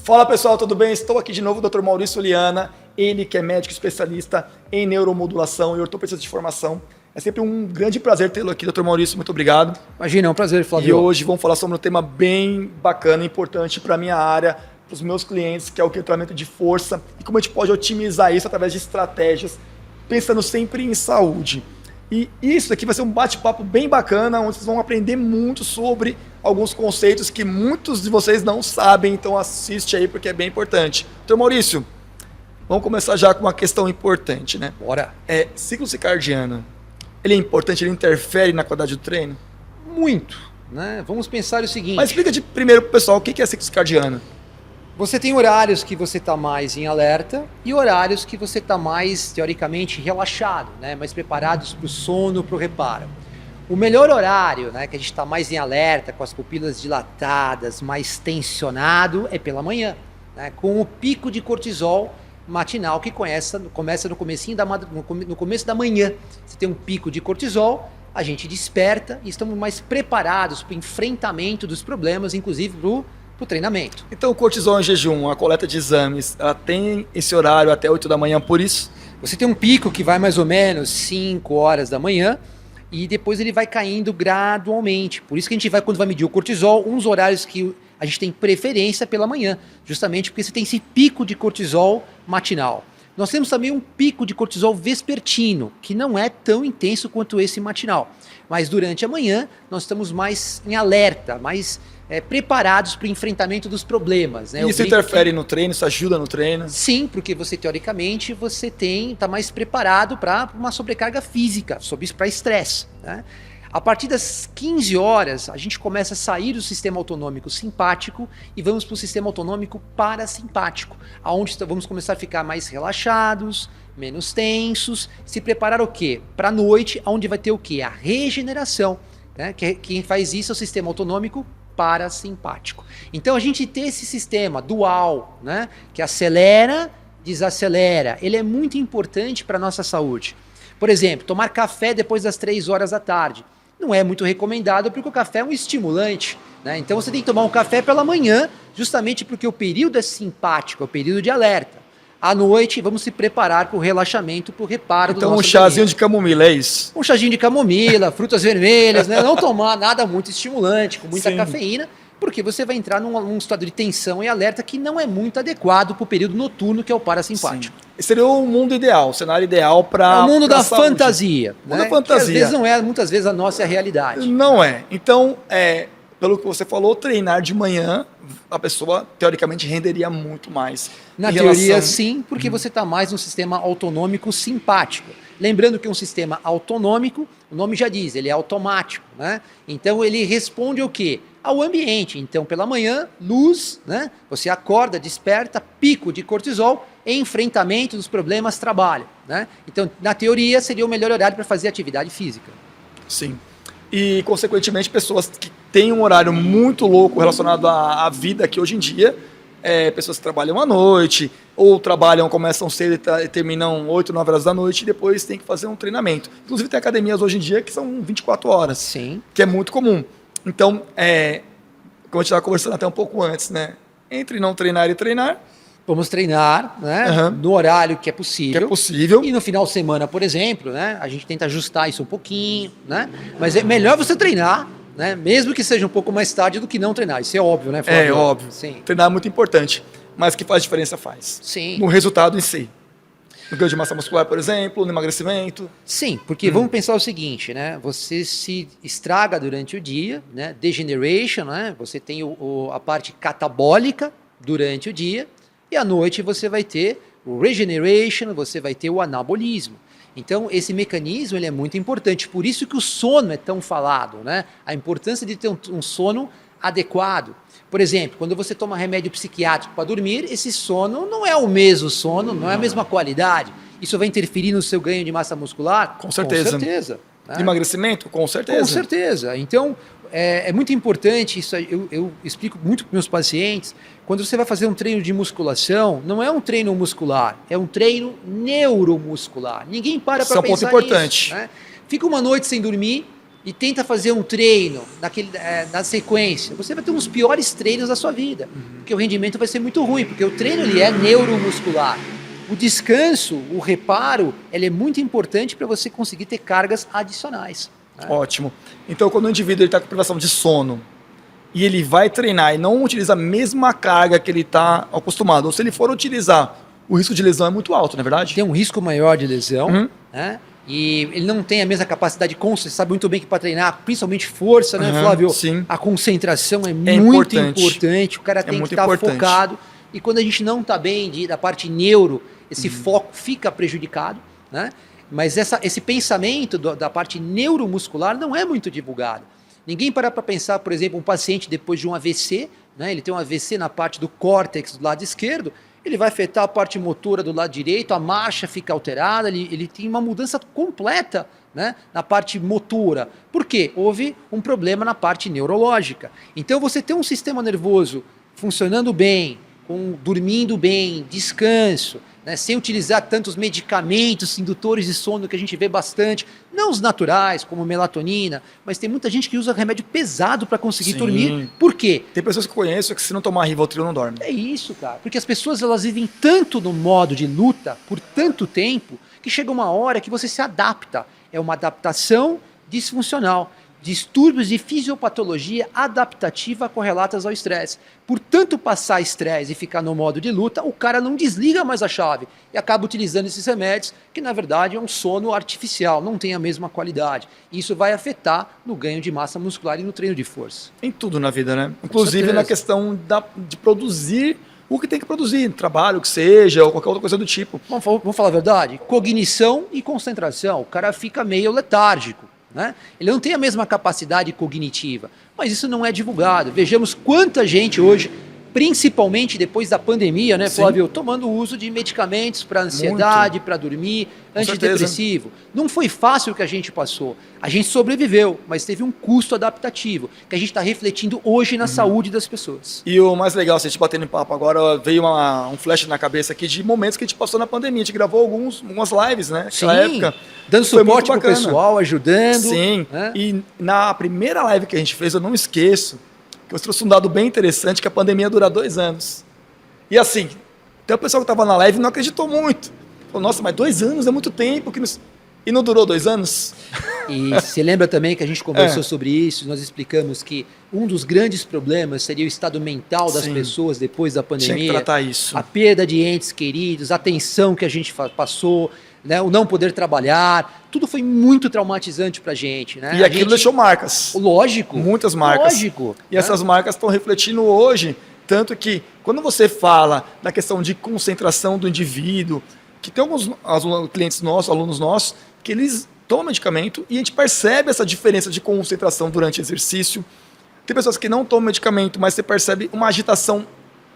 Fala pessoal, tudo bem? Estou aqui de novo, o Dr. Maurício Liana, ele que é médico especialista em neuromodulação e ortopedia de formação. É sempre um grande prazer tê-lo aqui, Dr. Maurício, muito obrigado. Imagina, é um prazer, Flávio. E hoje vamos falar sobre um tema bem bacana e importante para a minha área, para os meus clientes, que é o treinamento de força e como a gente pode otimizar isso através de estratégias, pensando sempre em saúde. E isso aqui vai ser um bate-papo bem bacana, onde vocês vão aprender muito sobre alguns conceitos que muitos de vocês não sabem, então assiste aí porque é bem importante. Então, Maurício, vamos começar já com uma questão importante, né? Bora. Ciclo circadiano, ele é importante, ele interfere na qualidade do treino? Muito, né? Vamos pensar o seguinte. Mas explica primeiro para o pessoal o que é ciclo circadiano. Você tem horários que você está mais em alerta e horários que você está mais, teoricamente, relaxado, né? Mais preparados para o sono, para o reparo. O melhor horário, né, que a gente está mais em alerta, com as pupilas dilatadas, mais tensionado, é pela manhã, né? Com o pico de cortisol matinal que começa no começo da manhã. Você tem um pico de cortisol, a gente desperta e estamos mais preparados para o enfrentamento dos problemas, inclusive para o treinamento. Então o cortisol em jejum, a coleta de exames, ela tem esse horário até 8 da manhã, por isso? Você tem um pico que vai mais ou menos 5 horas da manhã e depois ele vai caindo gradualmente. Por isso que a gente vai, quando vai medir o cortisol, uns horários que a gente tem preferência pela manhã, justamente porque você tem esse pico de cortisol matinal. Nós temos também um pico de cortisol vespertino, que não é tão intenso quanto esse matinal. Mas durante a manhã nós estamos mais em alerta, mais preparados para o enfrentamento dos problemas. Né? Isso interfere no treino, isso ajuda no treino? Sim, porque você, teoricamente, está mais preparado para uma sobrecarga física, para estresse. Né? A partir das 15 horas, a gente começa a sair do sistema autonômico simpático e vamos para o sistema autonômico parasimpático, onde vamos começar a ficar mais relaxados, menos tensos, se preparar o quê? Para a noite, onde vai ter o quê? A regeneração. Né? Quem faz isso é o sistema autonômico parasimpático. Então a gente tem esse sistema dual, né, que acelera, desacelera. Ele é muito importante para a nossa saúde. Por exemplo, tomar café depois das 3 horas da tarde. Não é muito recomendado porque o café é um estimulante. Né? Então você tem que tomar um café pela manhã, justamente porque o período é simpático, é o período de alerta. À noite, vamos se preparar para o relaxamento, para o reparo do nosso organismo. Então um chazinho de camomila, é isso? Um chazinho de camomila, frutas vermelhas, né? Não tomar nada muito estimulante, com muita cafeína, porque você vai entrar num estado de tensão e alerta que não é muito adequado para o período noturno, que é o parasimpático. Esse seria o mundo ideal, o cenário ideal para é o mundo da fantasia. O mundo da fantasia. Que às vezes não é, muitas vezes, a nossa realidade. Não é. Então, pelo que você falou, treinar de manhã, a pessoa, teoricamente, renderia muito mais. Na teoria, sim, porque você está mais no sistema autonômico simpático. Lembrando que um sistema autonômico, o nome já diz, ele é automático, né? Então, ele responde ao quê? Ao ambiente. Então, pela manhã, luz, né? Você acorda, desperta, pico de cortisol, enfrentamento dos problemas, trabalho, né? Então, na teoria, seria o melhor horário para fazer atividade física. Sim. E, consequentemente, pessoas que têm um horário muito louco relacionado à vida aqui hoje em dia, pessoas que trabalham à noite, ou começam cedo e terminam 8, 9 horas da noite, e depois tem que fazer um treinamento. Inclusive, tem academias hoje em dia que são 24 horas, sim, que é muito comum. Então, como a gente estava conversando até um pouco antes, né? Entre não treinar e treinar, vamos treinar, né, no horário que é possível. Que é possível. E no final de semana, por exemplo, né, a gente tenta ajustar isso um pouquinho, né? Mas é melhor você treinar, né, mesmo que seja um pouco mais tarde do que não treinar. Isso é óbvio, né, Flávio? É óbvio. Sim. Treinar é muito importante, mas que faz diferença faz. Sim. No resultado em si. No ganho de massa muscular, por exemplo, no emagrecimento. Sim, porque vamos pensar o seguinte, né? Você se estraga durante o dia, né? Degeneration, né? Você tem a parte catabólica durante o dia, e à noite você vai ter o regeneration, você vai ter o anabolismo. Então, esse mecanismo ele é muito importante. Por isso que o sono é tão falado, né? A importância de ter um sono adequado. Por exemplo, quando você toma remédio psiquiátrico para dormir, esse sono não é o mesmo sono, não é a mesma qualidade. Isso vai interferir no seu ganho de massa muscular? Com certeza. Com certeza. Né? Emagrecimento? Com certeza. Com certeza. Então, é muito importante, isso eu explico muito para meus pacientes, quando você vai fazer um treino de musculação, não é um treino muscular, é um treino neuromuscular. Ninguém para pensar nisso. Isso é um ponto importante. Né? Fica uma noite sem dormir, e tenta fazer um treino na sequência, você vai ter uns piores treinos da sua vida, porque o rendimento vai ser muito ruim, porque o treino ele é neuromuscular. O descanso, o reparo, ele é muito importante para você conseguir ter cargas adicionais. Né? Ótimo. Então, quando o indivíduo está com privação de sono e ele vai treinar e não utiliza a mesma carga que ele está acostumado, ou se ele for utilizar, o risco de lesão é muito alto, não é verdade? Tem um risco maior de lesão, né? E ele não tem a mesma capacidade de concentração. Você sabe muito bem que para treinar, principalmente força, né, Flávio? Sim. A concentração é muito importante. O cara tem que estar focado. E quando a gente não está bem da parte neuro, esse foco fica prejudicado, né? Mas esse pensamento da parte neuromuscular não é muito divulgado. Ninguém para pensar, por exemplo, um paciente depois de um AVC, né? Ele tem um AVC na parte do córtex do lado esquerdo, ele vai afetar a parte motora do lado direito, a marcha fica alterada, ele tem uma mudança completa, né, na parte motora. Por quê? Houve um problema na parte neurológica. Então você tem um sistema nervoso funcionando bem, dormindo bem, descanso, né, sem utilizar tantos medicamentos, indutores de sono que a gente vê bastante, não os naturais, como melatonina, mas tem muita gente que usa remédio pesado para conseguir dormir. Por quê? Tem pessoas que conheço que se não tomar Rivotril não dorme. É isso, cara. Porque as pessoas elas vivem tanto no modo de luta por tanto tempo que chega uma hora que você se adapta. É uma adaptação disfuncional. Distúrbios de fisiopatologia adaptativa correlatas ao estresse. Por tanto passar estresse e ficar no modo de luta, o cara não desliga mais a chave e acaba utilizando esses remédios, que na verdade é um sono artificial, não tem a mesma qualidade. E isso vai afetar no ganho de massa muscular e no treino de força. Em tudo na vida, né? Inclusive na questão de produzir o que tem que produzir, trabalho, que seja, ou qualquer outra coisa do tipo. Vamos falar a verdade? Cognição e concentração. O cara fica meio letárgico. Né? Ele não tem a mesma capacidade cognitiva, mas isso não é divulgado. Vejamos quanta gente hoje, principalmente depois da pandemia, né, Flávio, tomando o uso de medicamentos para ansiedade, para dormir, antidepressivo. Não foi fácil o que a gente passou. A gente sobreviveu, mas teve um custo adaptativo, que a gente está refletindo hoje na saúde das pessoas. E o mais legal, se a gente batendo em papo agora, veio um flash na cabeça aqui de momentos que a gente passou na pandemia. A gente gravou algumas lives, né? Naquela época. Dando suporte pro pessoal, ajudando. Sim. Né? E na primeira live que a gente fez, eu não esqueço, que eu trouxe um dado bem interessante, que a pandemia dura 2 anos. E assim, tem o pessoal que estava na live e não acreditou muito. Falou, nossa, mas 2 anos é muito tempo. E não durou 2 anos? E se lembra também que a gente conversou sobre isso, nós explicamos que um dos grandes problemas seria o estado mental das pessoas depois da pandemia. Tinha que tratar isso. A perda de entes queridos, a tensão que a gente passou, né, o não poder trabalhar, tudo foi muito traumatizante pra gente. Né? E aquilo deixou marcas. Lógico. Muitas marcas. Lógico. E essas marcas estão refletindo hoje, tanto que quando você fala da questão de concentração do indivíduo, que tem alguns clientes nossos, alunos nossos, que eles tomam medicamento e a gente percebe essa diferença de concentração durante o exercício. Tem pessoas que não tomam medicamento, mas você percebe uma agitação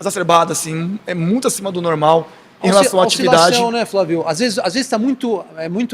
exacerbada, assim, é muito acima do normal em relação à atividade. Né, Flávio? Às vezes está muito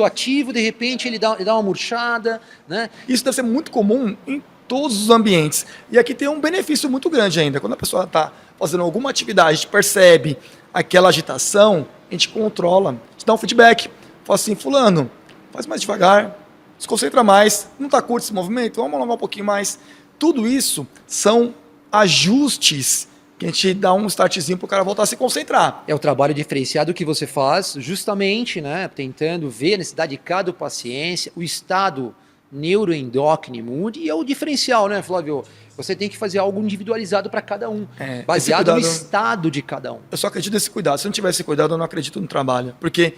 ativo, de repente ele dá uma murchada, né? Isso deve ser muito comum em todos os ambientes. E aqui tem um benefício muito grande ainda. Quando a pessoa está fazendo alguma atividade, a gente percebe aquela agitação, a gente controla, a gente dá um feedback. Fala assim, fulano, faz mais devagar, se concentra mais, não está curto esse movimento, vamos alongar um pouquinho mais. Tudo isso são ajustes que a gente dá um startzinho para o cara voltar a se concentrar. É o trabalho diferenciado que você faz, justamente, né, tentando ver a necessidade de cada paciente, o estado neuroendócrino mude, e é o diferencial, né, Flávio? Você tem que fazer algo individualizado para cada um, baseado no estado de cada um. Eu só acredito nesse cuidado. Se não tiver esse cuidado, eu não acredito no trabalho. Porque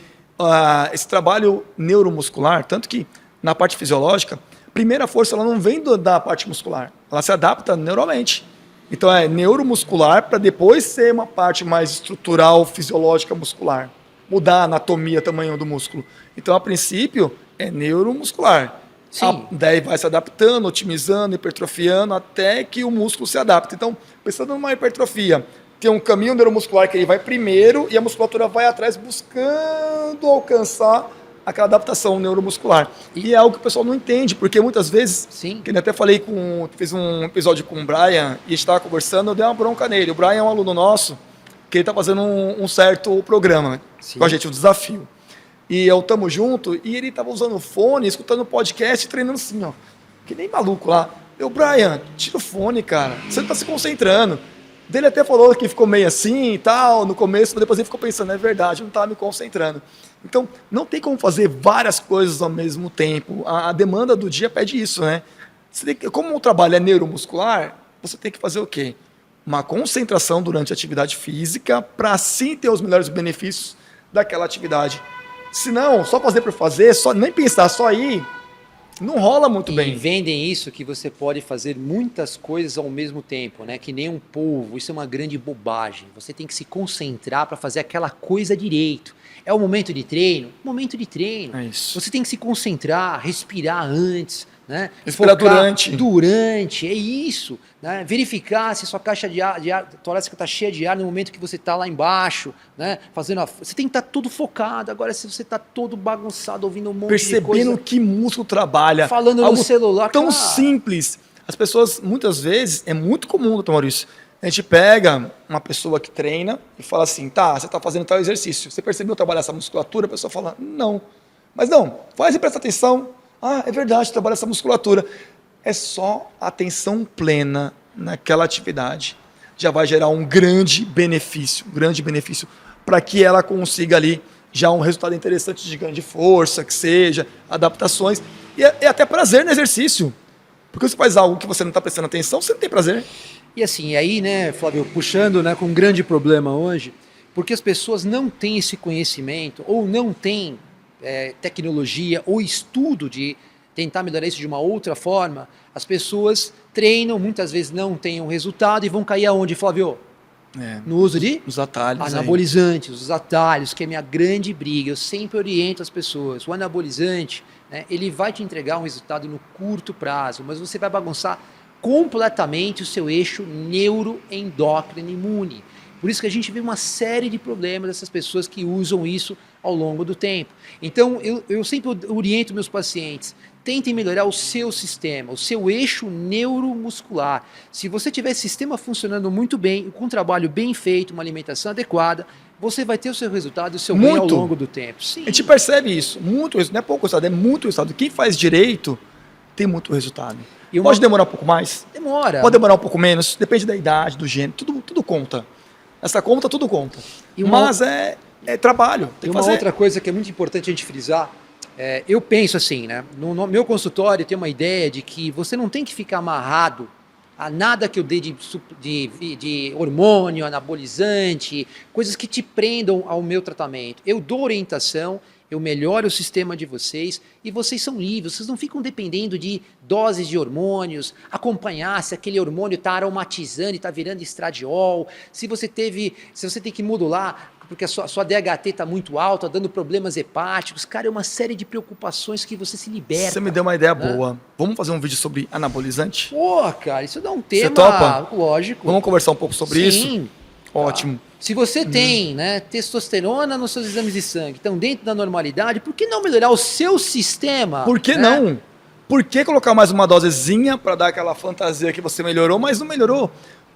esse trabalho neuromuscular, tanto que na parte fisiológica, a primeira força ela não vem da parte muscular, ela se adapta neuralmente. Então é neuromuscular para depois ser uma parte mais estrutural, fisiológica, muscular. Mudar a anatomia, tamanho do músculo. Então, a princípio, é neuromuscular. Daí vai se adaptando, otimizando, hipertrofiando, até que o músculo se adapte. Então, pensando numa hipertrofia, tem um caminho neuromuscular que ele vai primeiro e a musculatura vai atrás buscando alcançar aquela adaptação neuromuscular. E é algo que o pessoal não entende, porque muitas vezes, que eu até falei fiz um episódio com o Brian, e a gente estava conversando, eu dei uma bronca nele. O Brian é um aluno nosso, que ele está fazendo um certo programa com a gente, um desafio. E eu tamo junto, e ele estava usando o fone, escutando o podcast, treinando assim, ó. que nem maluco lá. Eu, Brian, tira o fone, cara. Você não tá se concentrando. Ele até falou que ficou meio assim e tal, no começo, mas depois ele ficou pensando, é verdade, eu não estava me concentrando. Então, não tem como fazer várias coisas ao mesmo tempo. A demanda do dia pede isso, né? Como o trabalho é neuromuscular, você tem que fazer o quê? Uma concentração durante a atividade física para assim ter os melhores benefícios daquela atividade. Se não, só fazer por fazer, nem pensar, só ir, não rola muito bem. E vendem isso que você pode fazer muitas coisas ao mesmo tempo, né? Que nem um polvo. Isso é uma grande bobagem. Você tem que se concentrar para fazer aquela coisa direito. É o momento de treino? Momento de treino. É isso. Você tem que se concentrar, respirar antes, né? Respirar Focar durante. é isso. Né? Verificar se a sua caixa de ar torácica está cheia de ar no momento que você está lá embaixo, né? Você tem que estar todo focado. Agora, se você está todo bagunçado, ouvindo um monte de coisa... Percebendo que músculo trabalha. Falando no celular. Tão simples. As pessoas, muitas vezes, é muito comum, doutor Maurício, a gente pega uma pessoa que treina e fala assim, tá, você está fazendo tal exercício, você percebeu trabalhar essa musculatura? A pessoa fala, não. Mas não, faz e presta atenção. Ah, é verdade, trabalha essa musculatura. É só atenção plena naquela atividade. Já vai gerar um grande benefício para que ela consiga ali já um resultado interessante de ganho de força, que seja, adaptações. E é até prazer no exercício. Porque você faz algo que você não está prestando atenção, você não tem prazer. E assim, aí, né, Flávio, puxando, né, com um grande problema hoje, porque as pessoas não têm esse conhecimento, ou não têm tecnologia ou estudo de tentar melhorar isso de uma outra forma, as pessoas treinam, muitas vezes não têm um resultado e vão cair aonde, Flávio? No uso de os atalhos, anabolizantes, os atalhos, que é a minha grande briga. Eu sempre oriento as pessoas. O anabolizante, né, ele vai te entregar um resultado no curto prazo, mas você vai bagunçar completamente o seu eixo neuroendócrino imune. Por isso que a gente vê uma série de problemas dessas pessoas que usam isso ao longo do tempo. Então, eu sempre oriento meus pacientes, tentem melhorar o seu sistema, o seu eixo neuromuscular. Se você tiver esse sistema funcionando muito bem, com um trabalho bem feito, uma alimentação adequada, você vai ter o seu resultado e o seu ganho ao longo do tempo. Sim. A gente percebe isso, muito resultado, não é pouco resultado, é muito resultado. Quem faz direito tem muito resultado. Pode demorar um pouco mais? Demora. Pode demorar um pouco menos, depende da idade, do gênero, tudo conta. Essa conta, tudo conta. Mas é trabalho. Tem uma outra coisa que é muito importante a gente frisar. Eu penso assim, né? No meu consultório tem uma ideia de que você não tem que ficar amarrado a nada que eu dê de hormônio, anabolizante, coisas que te prendam ao meu tratamento. Eu dou orientação, eu melhoro o sistema de vocês e vocês são livres, vocês não ficam dependendo de doses de hormônios, acompanhar se aquele hormônio está aromatizando e está virando estradiol, se você tem que modular porque a sua DHT está muito alta, dando problemas hepáticos. Cara, é uma série de preocupações que você se liberta. Você me deu uma ideia boa. Vamos fazer um vídeo sobre anabolizante? Pô, cara, isso dá um tema. Você topa? Lógico. Vamos conversar um pouco sobre isso? Sim. Ótimo. Se você tem, né, testosterona nos seus exames de sangue, estão dentro da normalidade, por que não melhorar o seu sistema? Por que não? Por que colocar mais uma dosezinha para dar aquela fantasia que você melhorou, mas não melhorou?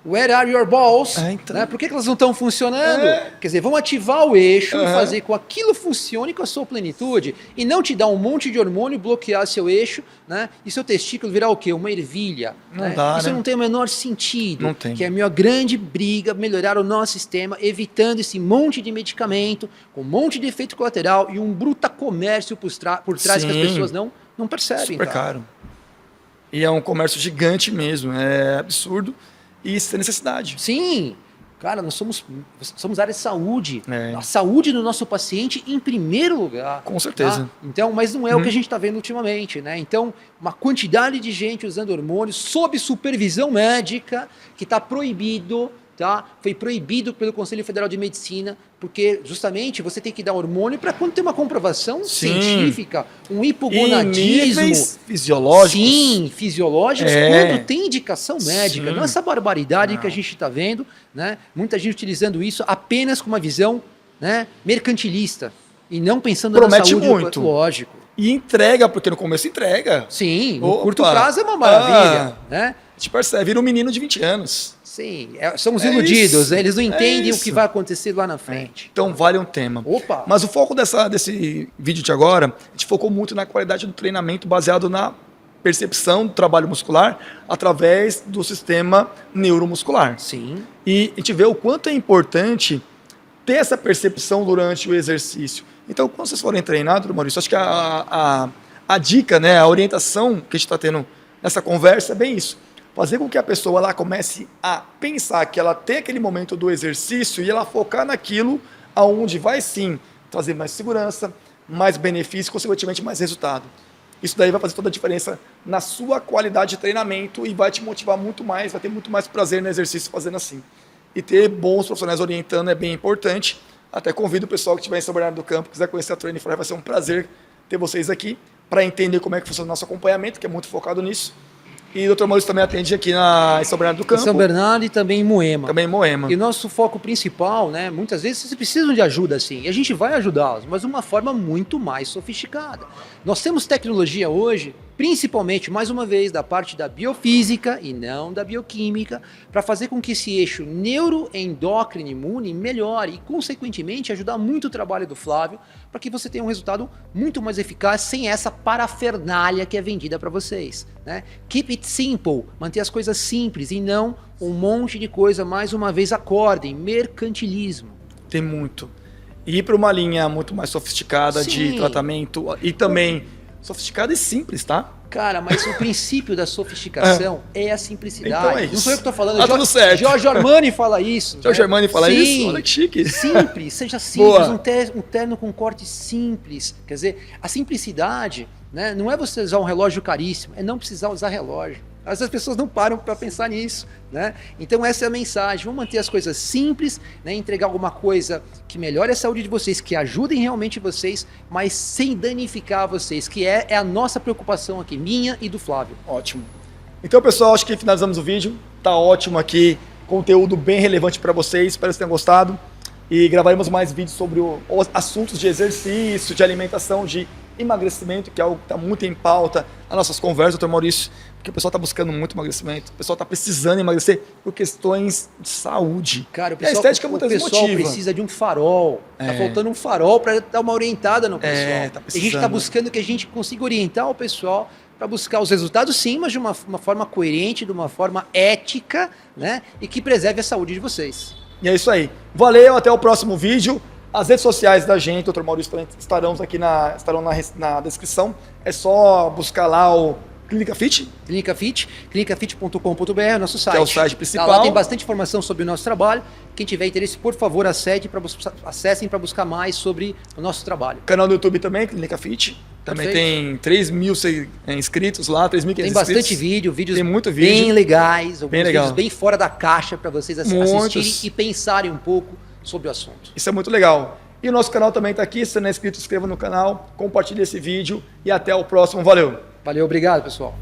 Where are your balls? Então. Né? Por que elas não estão funcionando? Quer dizer, vamos ativar o eixo e fazer com que aquilo funcione com a sua plenitude e não te dar um monte de hormônio, bloquear seu eixo, né? E seu testículo virar o quê? Uma ervilha. Não dá, isso né? não tem o menor sentido. Não tem. Que é a minha grande briga, melhorar o nosso sistema, evitando esse monte de medicamento, com um monte de efeito colateral e um bruta comércio por trás que as pessoas não percebem. Super caro. E é um comércio gigante mesmo, é absurdo. E isso tem necessidade. Sim. Cara, nós somos área de saúde. É. A saúde do nosso paciente em primeiro lugar. Com certeza. Tá? Então, mas não é o que a gente está vendo ultimamente, né? Então, uma quantidade de gente usando hormônios sob supervisão médica que está proibido, tá? Foi proibido pelo Conselho Federal de Medicina, porque justamente você tem que dar hormônio para quando tem uma comprovação científica, um hipogonadismo. Em níveis fisiológicos. Sim, fisiológicos, quando tem indicação médica. Sim. Não é essa barbaridade que a gente está vendo, né? Muita gente utilizando isso apenas com uma visão, né, mercantilista e não pensando na saúde. Promete muito. Lógico. E entrega, porque no começo entrega. Sim, no curto prazo é uma maravilha. Né? A gente percebe, vira um menino de 20 anos. Sim, somos iludidos, isso, né? Eles não entendem o isso. que vai acontecer lá na frente. Então vale um tema. Opa! Mas o foco desse vídeo de agora, a gente focou muito na qualidade do treinamento baseado na percepção do trabalho muscular através do sistema neuromuscular. Sim. E a gente vê o quanto é importante ter essa percepção durante o exercício. Então, quando vocês forem treinar, doutor Maurício, acho que a dica, né, a orientação que a gente está tendo nessa conversa é bem isso. Fazer com que a pessoa lá comece a pensar que ela tem aquele momento do exercício e ela focar naquilo aonde vai sim trazer mais segurança, mais benefício e, consequentemente, mais resultado. Isso daí vai fazer toda a diferença na sua qualidade de treinamento e vai te motivar muito mais, vai ter muito mais prazer no exercício fazendo assim. E ter bons profissionais orientando é bem importante. Até convido o pessoal que estiver em São Bernardo do Campo, quiser conhecer a Training for Life, vai ser um prazer ter vocês aqui para entender como é que funciona o nosso acompanhamento, que é muito focado nisso. E o Dr. Maurício também atende aqui em São Bernardo do Campo. Em São Bernardo e também em Moema. Também em Moema. E o nosso foco principal, né? Muitas vezes vocês precisam de ajuda, assim, e a gente vai ajudá-los, mas de uma forma muito mais sofisticada. Nós temos tecnologia hoje, principalmente, mais uma vez, da parte da biofísica e não da bioquímica, para fazer com que esse eixo neuroendócrino imune melhore e, consequentemente, ajudar muito o trabalho do Flávio para que você tenha um resultado muito mais eficaz sem essa parafernália que é vendida para vocês, né? Keep it simple, manter as coisas simples e não um monte de coisa, mais uma vez, acordem, mercantilismo. Tem muito. E ir para uma linha muito mais sofisticada de tratamento e também sofisticada e simples, tá? Cara, mas o princípio da sofisticação é a simplicidade. Então é isso. Não sou eu que estou falando. Tudo certo. Jorge Armani fala isso. Jorge Armani fala Sim, isso? Olha que chique. Simples, seja simples, Boa. um terno com corte simples. Quer dizer, a simplicidade, né, não é você usar um relógio caríssimo, é não precisar usar relógio. Às vezes as pessoas não param para pensar nisso, né? Então essa é a mensagem, vamos manter as coisas simples, né? Entregar alguma coisa que melhore a saúde de vocês, que ajudem realmente vocês, mas sem danificar vocês, que é a nossa preocupação aqui, minha e do Flávio. Ótimo. Então, pessoal, acho que finalizamos o vídeo. Tá ótimo aqui, conteúdo bem relevante para vocês, espero que tenham gostado. E gravaremos mais vídeos sobre os assuntos de exercício, de alimentação, de emagrecimento, que é algo que está muito em pauta nas nossas conversas, doutor Maurício, porque o pessoal está buscando muito emagrecimento, o pessoal está precisando emagrecer por questões de saúde. Cara, e a estética muitas vezes motiva. Precisa de um farol, tá faltando um farol para dar uma orientada no pessoal. Tá a gente está buscando que a gente consiga orientar o pessoal para buscar os resultados sim, mas de uma forma coerente, de uma forma ética, né? E que preserve a saúde de vocês. E é isso aí. Valeu, até o próximo vídeo. As redes sociais da gente, doutor Maurício, também estarão na descrição. É só buscar lá o Clínica Fit. Clínica Fit, clinicafit.com.br, nosso site. Que é o site principal. Lá tem bastante informação sobre o nosso trabalho. Quem tiver interesse, por favor, acessem para buscar mais sobre o nosso trabalho. Canal do YouTube também, Clínica Fit. Também tem 3 mil inscritos lá, 3.500 inscritos. Tem bastante vídeos tem muito vídeo. Bem legais, alguns bem vídeos bem fora da caixa para vocês assistirem e pensarem um pouco sobre o assunto. Isso é muito legal. E o nosso canal também está aqui. Se você não é inscrito, inscreva no canal, compartilhe esse vídeo e até o próximo. Valeu! Valeu, obrigado, pessoal.